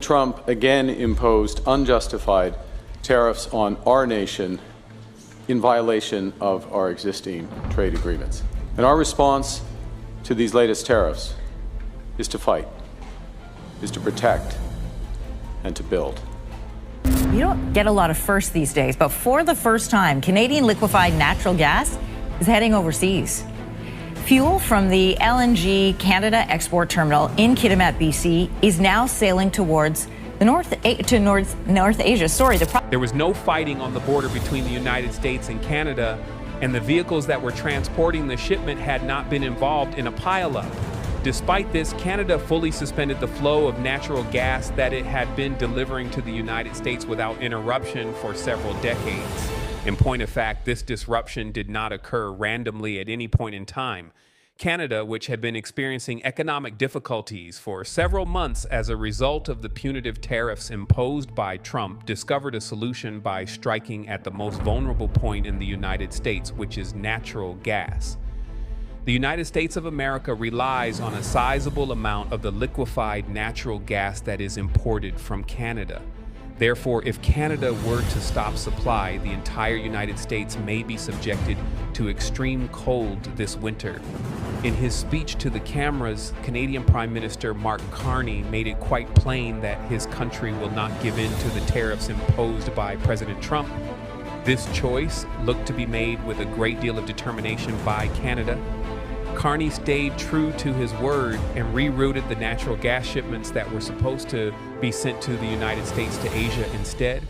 Trump again imposed unjustified tariffs on our nation in violation of our existing trade agreements. And our response to these latest tariffs is to fight, is to protect, and to build. You don't get a lot of firsts these days, but for the first time, Canadian liquefied natural gas is heading overseas. Fuel from the LNG Canada export terminal in Kitimat, BC, is now sailing towards the North Asia. There was no fighting on the border between the United States and Canada, and the vehicles that were transporting the shipment had not been involved in a pileup. Despite this, Canada fully suspended the flow of natural gas that it had been delivering to the United States without interruption for several decades. In point of fact, this disruption did not occur randomly at any point in time. Canada, which had been experiencing economic difficulties for several months as a result of the punitive tariffs imposed by Trump, discovered a solution by striking at the most vulnerable point in the United States, which is natural gas. The United States of America relies on a sizable amount of the liquefied natural gas that is imported from Canada. Therefore, if Canada were to stop supply, the entire United States may be subjected to extreme cold this winter. In his speech to the cameras, Canadian Prime Minister Mark Carney made it quite plain that his country will not give in to the tariffs imposed by President Trump. This choice looked to be made with a great deal of determination by Canada. Carney stayed true to his word and rerouted the natural gas shipments that were supposed to be sent to the United States to Asia instead.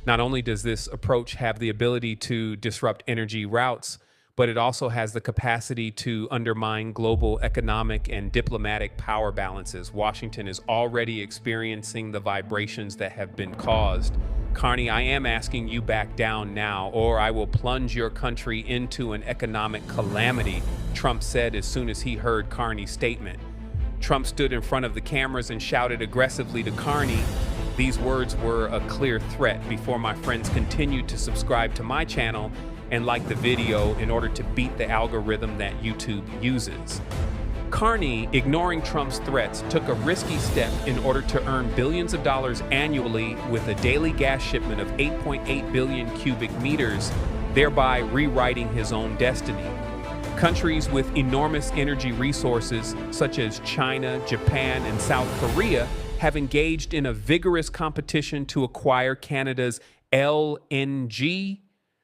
Not only does this approach have the ability to disrupt energy routes, but it also has the capacity to undermine global economic and diplomatic power balances. Washington is already experiencing the vibrations that have been caused. Carney, I am asking you back down now, or I will plunge your country into an economic calamity, Trump said as soon as he heard Carney's statement. Trump stood in front of the cameras and shouted aggressively to Carney. These words were a clear threat before my friends continued to subscribe to my channel and like the video in order to beat the algorithm that YouTube uses. Carney, ignoring Trump's threats, took a risky step in order to earn billions of dollars annually with a daily gas shipment of 8.8 billion cubic meters, thereby rewriting his own destiny. Countries with enormous energy resources, such as China, Japan, and South Korea, have engaged in a vigorous competition to acquire Canada's LNG.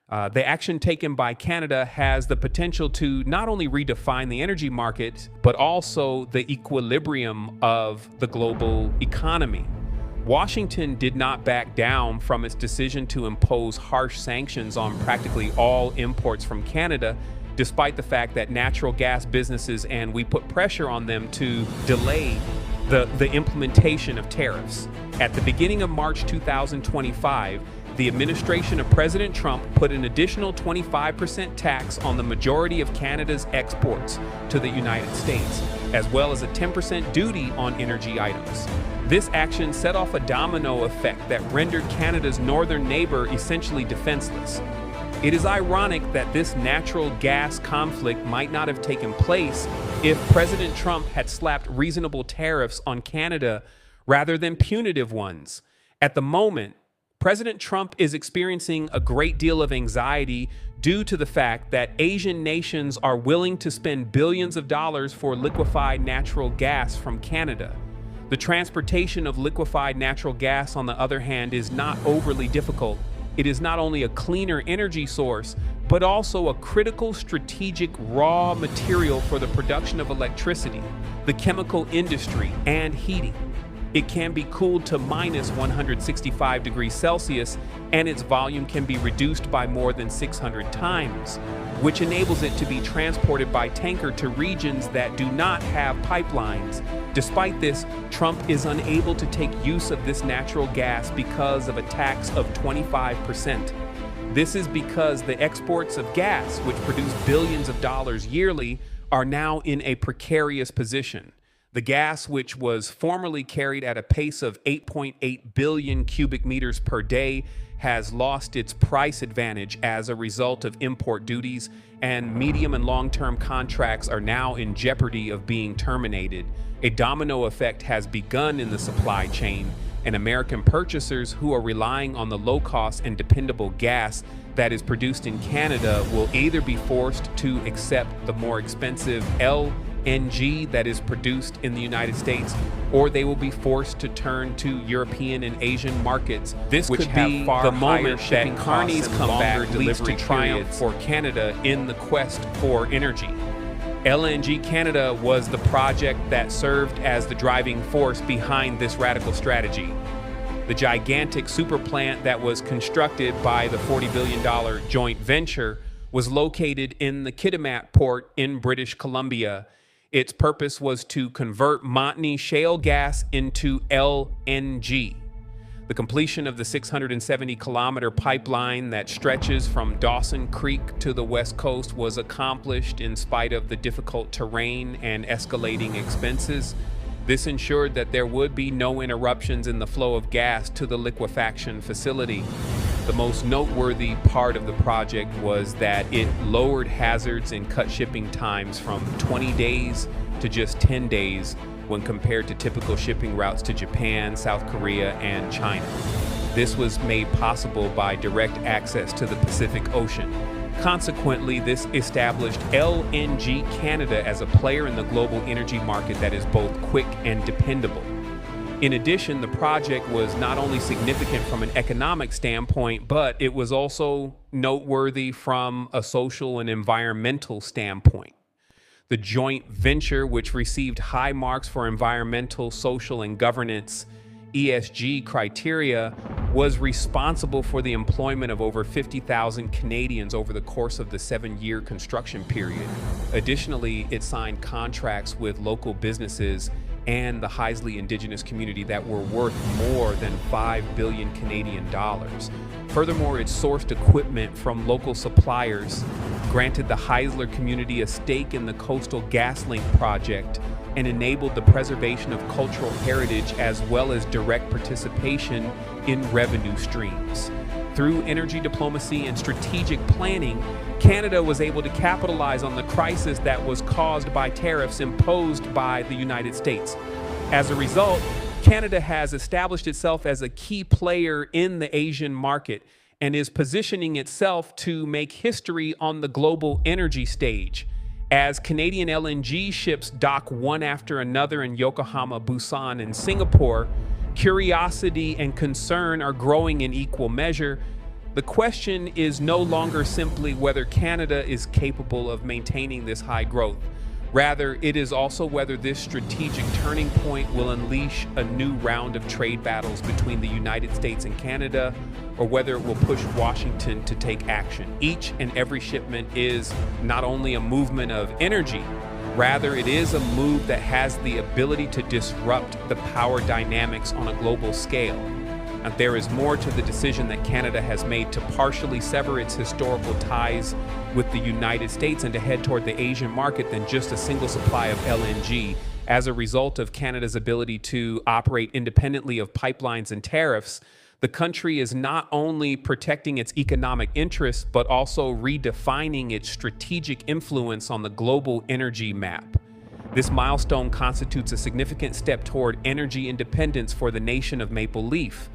The action taken by Canada has the potential to not only redefine the energy market, but also the equilibrium of the global economy. Washington did not back down from its decision to impose harsh sanctions on practically all imports from Canada, despite the fact that natural gas businesses and we put pressure on them to delay the implementation of tariffs. At the beginning of March 2025, the administration of President Trump put an additional 25% tax on the majority of Canada's exports to the United States, as well as a 10% duty on energy items. This action set off a domino effect that rendered Canada's northern neighbor essentially defenseless. It is ironic that this natural gas conflict might not have taken place if President Trump had slapped reasonable tariffs on Canada rather than punitive ones. At the moment, President Trump is experiencing a great deal of anxiety due to the fact that Asian nations are willing to spend billions of dollars for liquefied natural gas from Canada. The transportation of liquefied natural gas, on the other hand, is not overly difficult. It is not only a cleaner energy source, but also a critical strategic raw material for the production of electricity, the chemical industry, and heating. It can be cooled to minus 165 degrees Celsius, and its volume can be reduced by more than 600 times, which enables it to be transported by tanker to regions that do not have pipelines. Despite this, Trump is unable to take use of this natural gas because of a tax of 25%. This is because the exports of gas, which produce billions of dollars yearly, are now in a precarious position. The gas, which was formerly carried at a pace of 8.8 billion cubic meters per day, has lost its price advantage as a result of import duties, and medium and long-term contracts are now in jeopardy of being terminated. A domino effect has begun in the supply chain, and American purchasers who are relying on the low-cost and dependable gas that is produced in Canada will either be forced to accept the more expensive LNG that is produced in the United States, or they will be forced to turn to European and Asian markets. This which could be the moment that carnies come back, leads to triumph for Canada in the quest for energy. LNG Canada was the project that served as the driving force behind this radical strategy. The gigantic super plant that was constructed by the $40 billion joint venture was located in the Kitimat port in British Columbia. Its purpose was to convert Montney shale gas into LNG. The completion of the 670-kilometer pipeline that stretches from Dawson Creek to the West Coast was accomplished in spite of the difficult terrain and escalating expenses. This ensured that there would be no interruptions in the flow of gas to the liquefaction facility. The most noteworthy part of the project was that it lowered hazards and cut shipping times from 20 days to just 10 days when compared to typical shipping routes to Japan, South Korea, and China. This was made possible by direct access to the Pacific Ocean. Consequently, this established LNG Canada as a player in the global energy market that is both quick and dependable. In addition, the project was not only significant from an economic standpoint, but it was also noteworthy from a social and environmental standpoint. The joint venture, which received high marks for environmental, social, and governance ESG criteria, was responsible for the employment of over 50,000 Canadians over the course of the 7-year construction period. Additionally, it signed contracts with local businesses and the Heisley Indigenous community that were worth more than $5 billion Canadian dollars. Furthermore, it sourced equipment from local suppliers, granted the Heisler community a stake in the Coastal GasLink project, and enabled the preservation of cultural heritage as well as direct participation in revenue streams. Through energy diplomacy and strategic planning, Canada was able to capitalize on the crisis that was caused by tariffs imposed by the United States. As a result, Canada has established itself as a key player in the Asian market and is positioning itself to make history on the global energy stage. As Canadian LNG ships dock one after another in Yokohama, Busan, and Singapore, curiosity and concern are growing in equal measure. The question is no longer simply whether Canada is capable of maintaining this high growth. Rather, it is also whether this strategic turning point will unleash a new round of trade battles between the United States and Canada, or whether it will push Washington to take action. Each and every shipment is not only a movement of energy, rather it is a move that has the ability to disrupt the power dynamics on a global scale. And there is more to the decision that Canada has made to partially sever its historical ties with the United States and to head toward the Asian market than just a single supply of LNG. As a result of Canada's ability to operate independently of pipelines and tariffs, the country is not only protecting its economic interests, but also redefining its strategic influence on the global energy map. This milestone constitutes a significant step toward energy independence for the nation of Maple Leaf.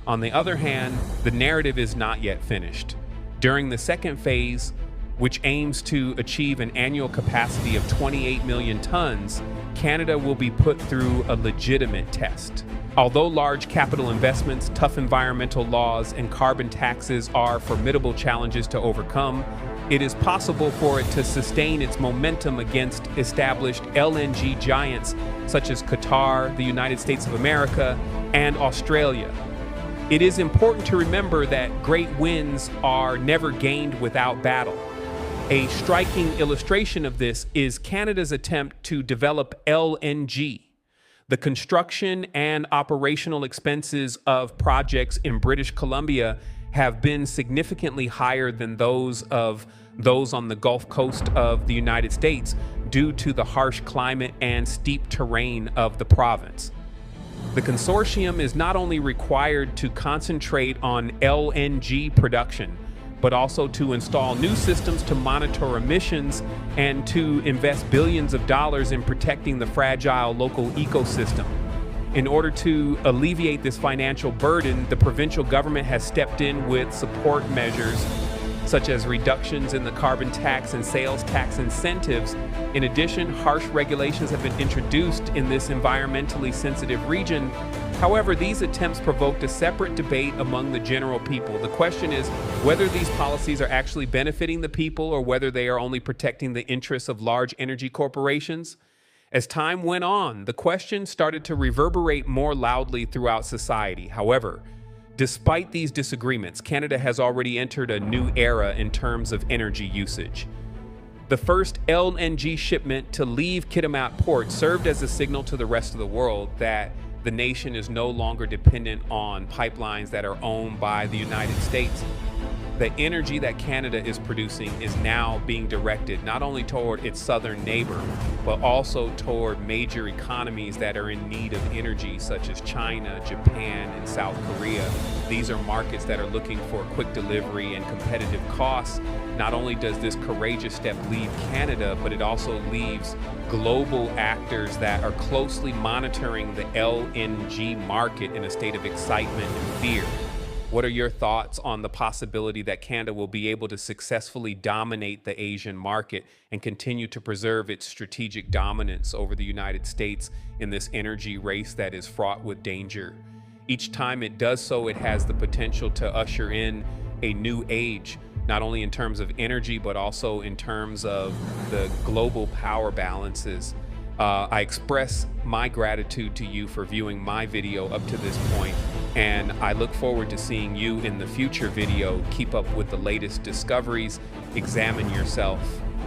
On the other hand, the narrative is not yet finished. During the second phase, which aims to achieve an annual capacity of 28 million tons, Canada will be put through a legitimate test. Although large capital investments, tough environmental laws, and carbon taxes are formidable challenges to overcome, it is possible for it to sustain its momentum against established LNG giants such as Qatar, the United States of America, and Australia. It is important to remember that great wins are never gained without battle. A striking illustration of this is Canada's attempt to develop LNG. The construction and operational expenses of projects in British Columbia have been significantly higher than those on the Gulf Coast of the United States due to the harsh climate and steep terrain of the province. The consortium is not only required to concentrate on LNG production, but also to install new systems to monitor emissions and to invest billions of dollars in protecting the fragile local ecosystem. In order to alleviate this financial burden, the provincial government has stepped in with support measures such as reductions in the carbon tax and sales tax incentives. In addition, harsh regulations have been introduced in this environmentally sensitive region. However, these attempts provoked a separate debate among the general people. The question is whether these policies are actually benefiting the people or whether they are only protecting the interests of large energy corporations. As time went on, the question started to reverberate more loudly throughout society. However, despite these disagreements, Canada has already entered a new era in terms of energy usage. The first LNG shipment to leave Kitimat port served as a signal to the rest of the world that the nation is no longer dependent on pipelines that are owned by the United States. The energy that Canada is producing is now being directed not only toward its southern neighbor, but also toward major economies that are in need of energy, such as China, Japan, and South Korea. These are markets that are looking for quick delivery and competitive costs. Not only does this courageous step leave Canada, but it also leaves global actors that are closely monitoring the LNG market in a state of excitement and fear. What are your thoughts on the possibility that Canada will be able to successfully dominate the Asian market and continue to preserve its strategic dominance over the United States in this energy race that is fraught with danger? Each time it does so, it has the potential to usher in a new age, not only in terms of energy, but also in terms of the global power balances. I express my gratitude to you for viewing my video up to this point, and I look forward to seeing you in the future video. Keep up with the latest discoveries, examine yourself,